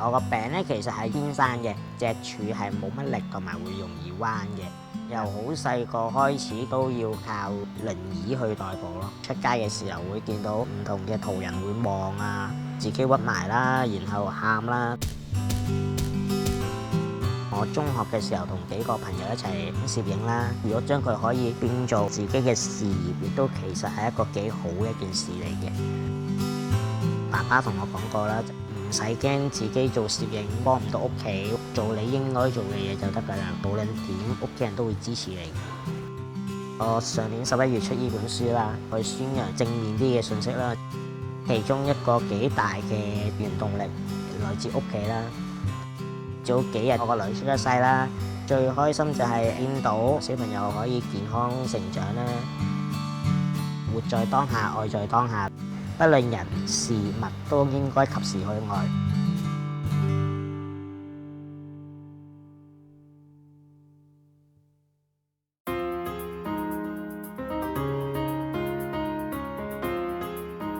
我個餅咧其實係天生嘅，隻柱係冇乜力同埋會容易彎嘅。由好細個開始都要靠輪椅去代步咯。出街嘅時候會見到唔同嘅途人會望啊，自己屈埋啦，然後喊啦。我中學嘅時候同幾個朋友一齊攝影啦。如果將佢可以變做自己嘅事業，亦都其實係一個幾好嘅一件事嚟嘅。爸爸同我講過啦，唔使驚自己做攝影幫唔到屋企，做你應該做嘅嘢就得㗎啦。無論點，屋企人都會支持你。我上年11月出呢本書啦，去宣揚正面啲嘅信息啦。其中一個幾大嘅原動力來自屋企啦。早幾日我個女出咗世啦，最開心就係見到小朋友可以健康成長啦。活在當下，愛在當下，不論人事物都應該及時去愛。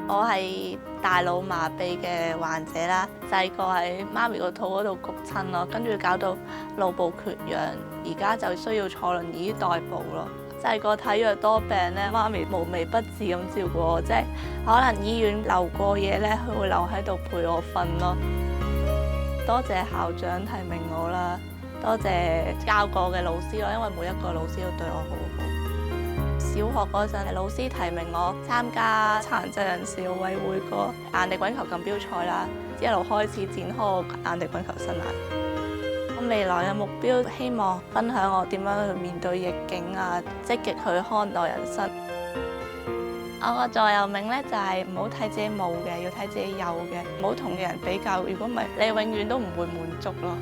我係大腦麻痹嘅患者啦，細個喺媽咪個肚嗰度焗親咯，跟住搞到腦部缺氧，而家就需要坐輪椅代步咯。細個體弱多病咧，媽咪無微不至咁照顧我，即係可能醫院留過夜咧，佢會留喺度陪我瞓咯。多謝校長提名我啦，多謝教過嘅老師咯，因為每一個老師都對我好好。小學嗰陣，老師提名我參加殘疾人士奧委會個硬地滾球錦標賽啦，一路開始展開我硬地滾球生涯。我未來嘅目標，希望分享我點樣去面對逆境啊，積極去看待人生。我個座右銘咧就係唔好睇自己冇嘅，要睇自己有嘅，唔好同人比較。如果唔係，你永遠都唔會滿足咯。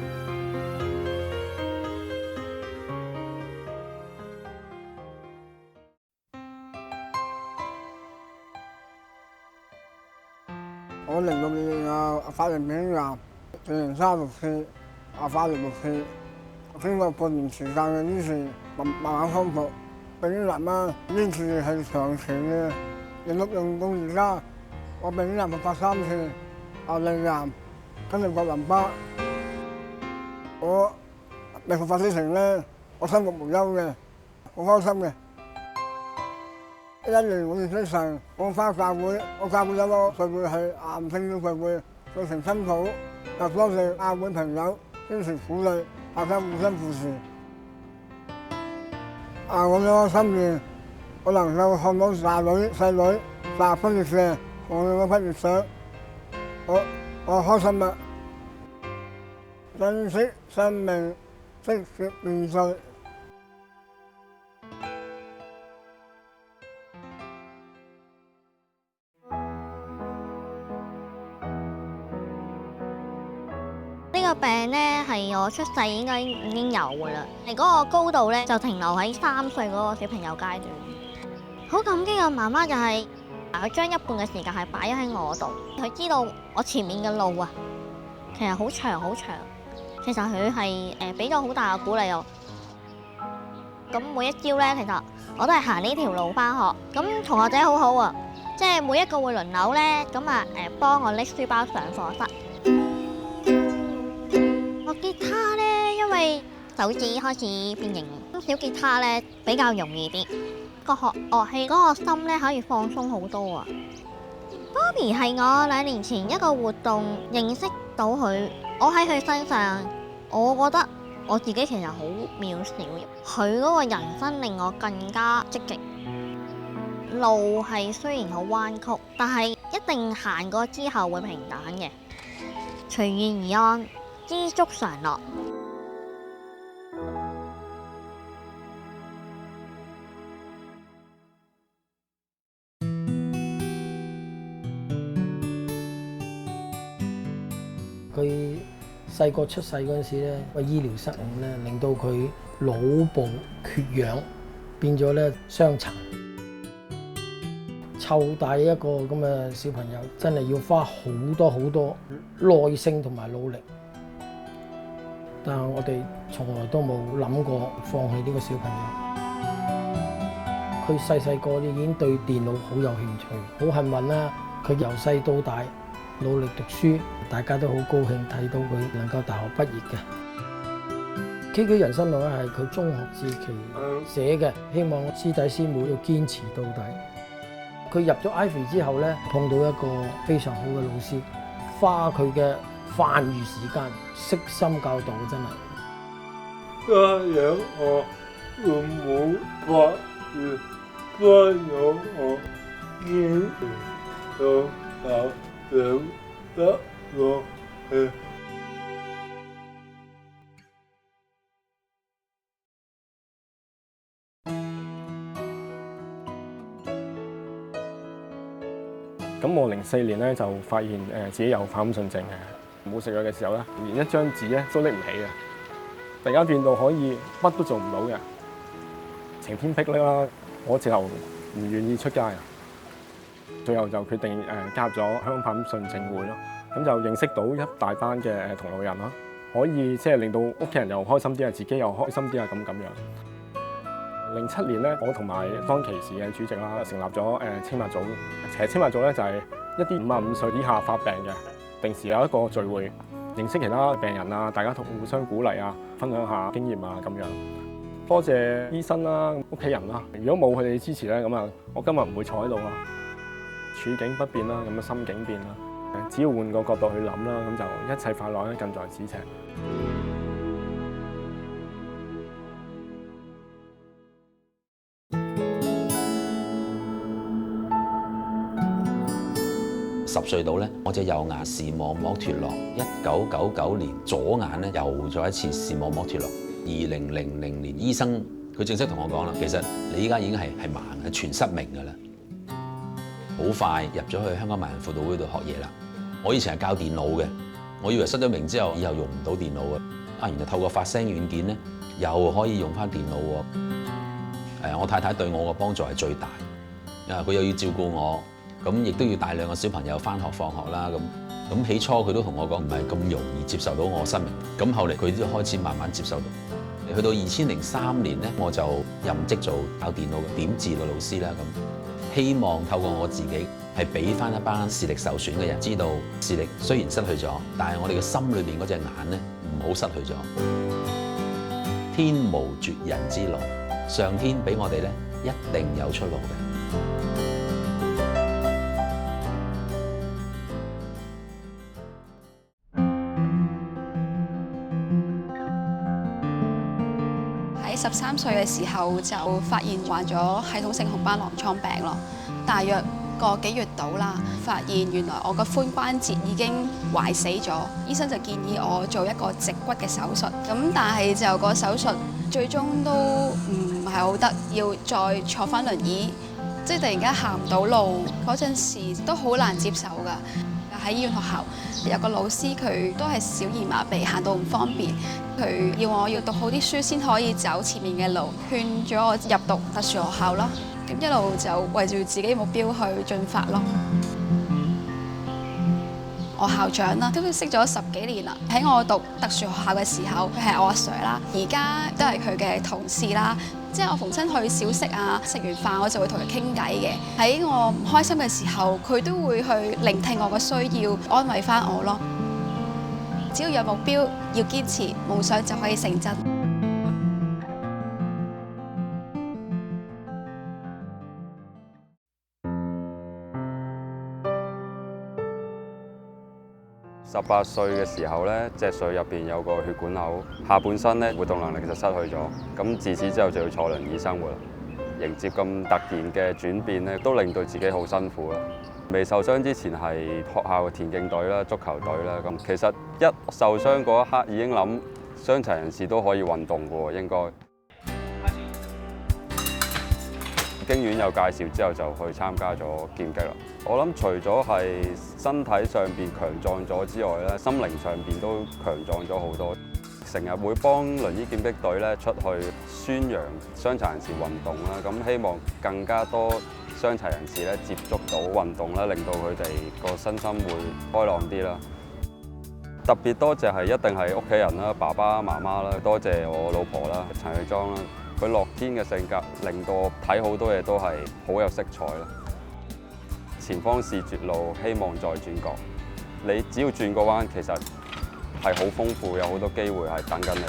我06年發現頸癌，病人36次，化療6次，經過半年時間嘅醫治，慢慢康復。丙癌呢次係長期嘅，06年到而家，我丙癌發3次，胃癌，跟住個淋巴，我未復發之前咧，我生活無憂嘅，好開心嘅。1年我認識神，我返教會，我教會有個聚會係癌症嘅聚會，做成辛苦，又多謝教會朋友支持鼓勵，大家互相扶持。我有個心願，我能夠看到細女大學畢業嘅，我有個畢業相，我開心啦！珍惜生命，積極面對。呢個病咧係我出世應該已經有㗎啦，係嗰個高度咧就停留喺3歲嗰個小朋友階段。好感激我媽媽就係佢將一半嘅時間係擺咗喺我度，佢知道我前面嘅路啊，其實好長好長。其實佢係俾咗好大嘅鼓勵我。咁每一朝咧，其實我都係行呢條路返學。咁同學仔好好啊，即係每一個會輪流咧，咁啊幫我拎書包上課室。吉他咧，因為手指開始變形，小吉他咧比較容易啲。個學樂器嗰個心咧可以放鬆好多啊。Bobby 係我2年前一個活動認識到佢，我喺佢身上，我覺得我自己其實好渺小。佢嗰個人生令我更加積極。路係雖然好彎曲，但係一定行過之後會平坦嘅。隨遇而安。知足常樂。佢細個出世嗰陣時咧，個醫療失誤咧，令到佢腦部缺氧，變咗咧傷殘。湊大一個咁嘅小朋友，真係要花好多耐性同埋努力。但係我哋從來都冇諗過放棄呢個小朋友。佢細個已經對電腦好有興趣，好幸運啦！佢由細到大努力讀書，大家都好高興睇到佢能夠大學畢業嘅。KK 人生路咧係佢中學時期寫嘅，希望師弟師妹要堅持到底。佢入咗 Ivy 之後咧，碰到一個非常好嘅老師，花佢嘅飯餘時間悉心教導，真係。加油我父母發願，加油我堅持到有得我去。咁我04年咧就發現自己有反叛性症嘅，冇食藥嘅時候咧，連一張紙咧都拎唔起嘅，突然間變到可以乜都做唔到嘅，晴天霹靂啦！我直頭唔願意出街啊，最後就決定加入咗香港反叛症會咯，咁就認識到一大班嘅同路人咯，可以即係令到屋企人又開心啲啊，自己又開心啲啊，咁樣。07年咧，我同埋當其時嘅主席啦，成立咗青馬組。其實青馬組咧就係一啲55歲以下發病嘅，定時有一個聚會，認識其他病人啊，大家互相鼓勵啊，分享下經驗啊咁樣。多謝醫生啦、屋企人啦，如果冇佢哋支持咧，咁啊，我今日唔會坐喺度啦。處境不變啦，咁啊心境變啦，只要換個角度去諗啦，咁就一切快樂咧近在咫尺。10歲到咧，我隻右牙視網膜脫落。1999年左眼咧又再一次視網膜脫落。2000年醫生佢正式同我講啦，其實你依家已經係盲嘅，全失明㗎啦。好快入咗去香港盲人輔導會度學嘢啦。我以前係教電腦嘅，我以為失咗明之後以後用唔到電腦嘅。原來透過發聲軟件咧，又可以用翻電腦喎。我太太對我嘅幫助係最大，佢又要照顧我。咁亦都要帶2個小朋友返學放學啦，咁起初佢都同我講唔係咁容易接受到我失明，咁後嚟佢都開始慢慢接受到。去到2003年咧，我就任職做教電腦嘅點字嘅老師啦，咁希望透過我自己係俾翻一班視力受損嘅人知道，視力雖然失去咗，但係我哋嘅心裏邊嗰隻眼咧唔好失去咗。天無絕人之路，上天俾我哋咧一定有出路嘅。13歲嘅時候就發現患咗系統性紅斑狼瘡病咯，大約個幾月到啦，發現原來我個髖關節已經壞死咗，醫生就建議我做一個脊骨嘅手術，咁但係就個手術最終都唔係好得，要再坐返輪椅，即係突然間行唔到路嗰陣時都好難接受㗎。喺醫院學校有個老師，佢都係小兒麻痹，行到唔方便，佢要我要讀好啲書先可以走前面嘅路，勸咗我入讀特殊學校咯。咁一路就為住自己目標去進發咯。我校長啦，都識咗10幾年啦。喺我讀特殊學校嘅時候，佢係我阿 Sir 啦，而家都係佢嘅同事啦。即係我逢親去小食啊，食完飯我就會同佢傾偈嘅。喺我唔開心嘅時候，佢都會去聆聽我嘅需要，安慰返我咯。只要有目標，要堅持，夢想就可以成真。18歲嘅時候咧，脊髓入邊有個血管瘤，下半身咧活動能力就失去咗。咁自此之後就要坐輪椅生活啦。迎接咁突然嘅轉變咧，都令到自己好辛苦啦。未受傷之前係學校嘅田徑隊啦、足球隊啦。咁其實一受傷嗰一刻已經諗，傷殘人士都可以運動嘅喎，應該。經院有介紹之後，就去參加咗劍擊啦。我諗除咗係身體上邊強壯咗之外咧，心靈上邊都強壯咗好多。成日會幫輪椅劍擊隊咧出去宣揚傷殘人士運動啦，咁希望更加多傷殘人士咧接觸到運動啦，令到佢哋個身心會開朗啲啦。特別多謝係一定係屋企人啦，爸爸媽媽啦，多謝我老婆啦，陳玉莊啦。佢樂天嘅性格令到我睇好多嘢都係好有色彩啦。前方是絕路，希望在轉角。你只要轉個彎，其實係好豐富，有好多機會係等緊你。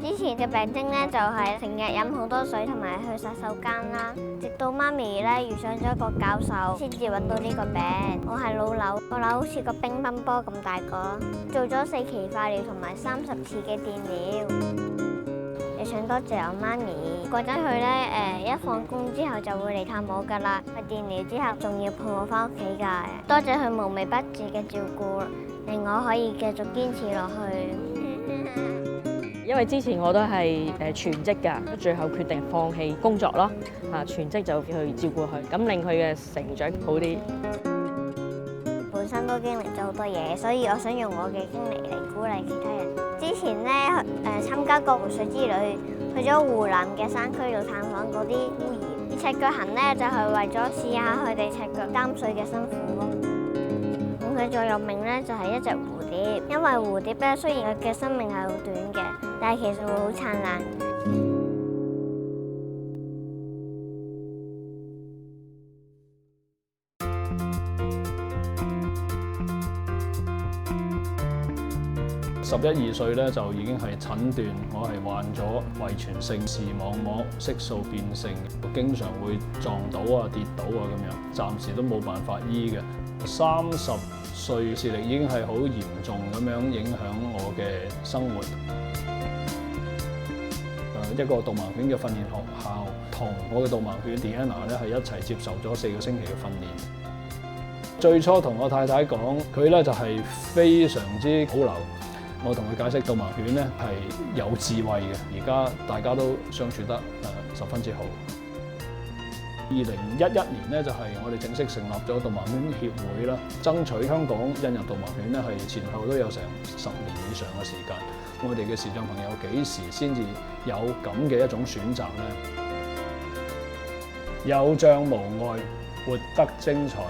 之前嘅病徵咧就係成日飲好多水同埋去洗手間啦，直到媽咪咧遇上咗一個教授，先至揾到呢個病。我係腦瘤，個瘤好似個乒乓波咁大個，做咗4期化療同埋30次嘅電療。亦想多謝我媽咪，嗰陣佢咧一放工之後就會嚟探我㗎啦，去電療之後仲要抱我翻屋企㗎。多謝佢無微不至嘅照顧，令我可以繼續堅持落去。因為之前我都係全職㗎，最後決定放棄工作咯，全職就去照顧佢，咁令佢嘅成長好啲。本身都經歷咗好多嘢，所以我想用我嘅經歷嚟鼓勵其他人。之前咧參加過湖水之旅，去咗湖南嘅山區度探訪嗰啲孤兒。赤腳行咧就係為咗試下佢哋赤腳擔水嘅辛苦咯。咁佢座右銘咧就係一隻蝴蝶，因為蝴蝶咧雖然佢嘅生命係好短嘅，但係其實會好燦爛。11、12歲咧就已經係診斷我係患咗遺傳性視網膜色素變性，經常會撞到啊、跌倒啊咁樣，暫時都冇辦法醫嘅。30歲視力已經係好嚴重咁樣影響我嘅生活。一個導盲犬嘅訓練學校同我嘅導盲犬 Diana 咧係一齊接受咗4個星期嘅訓練。最初同我太太講，佢咧就係非常之保留。我同佢解釋導盲犬咧係有智慧嘅，而家大家都相處得十分之好。2011年咧就係我哋正式成立咗導盲犬協會啦，爭取香港引入導盲犬咧係前後都有成10年以上嘅時間。我哋嘅視障朋友幾時先至有咁嘅一種選擇呢？有障無礙，活得精彩。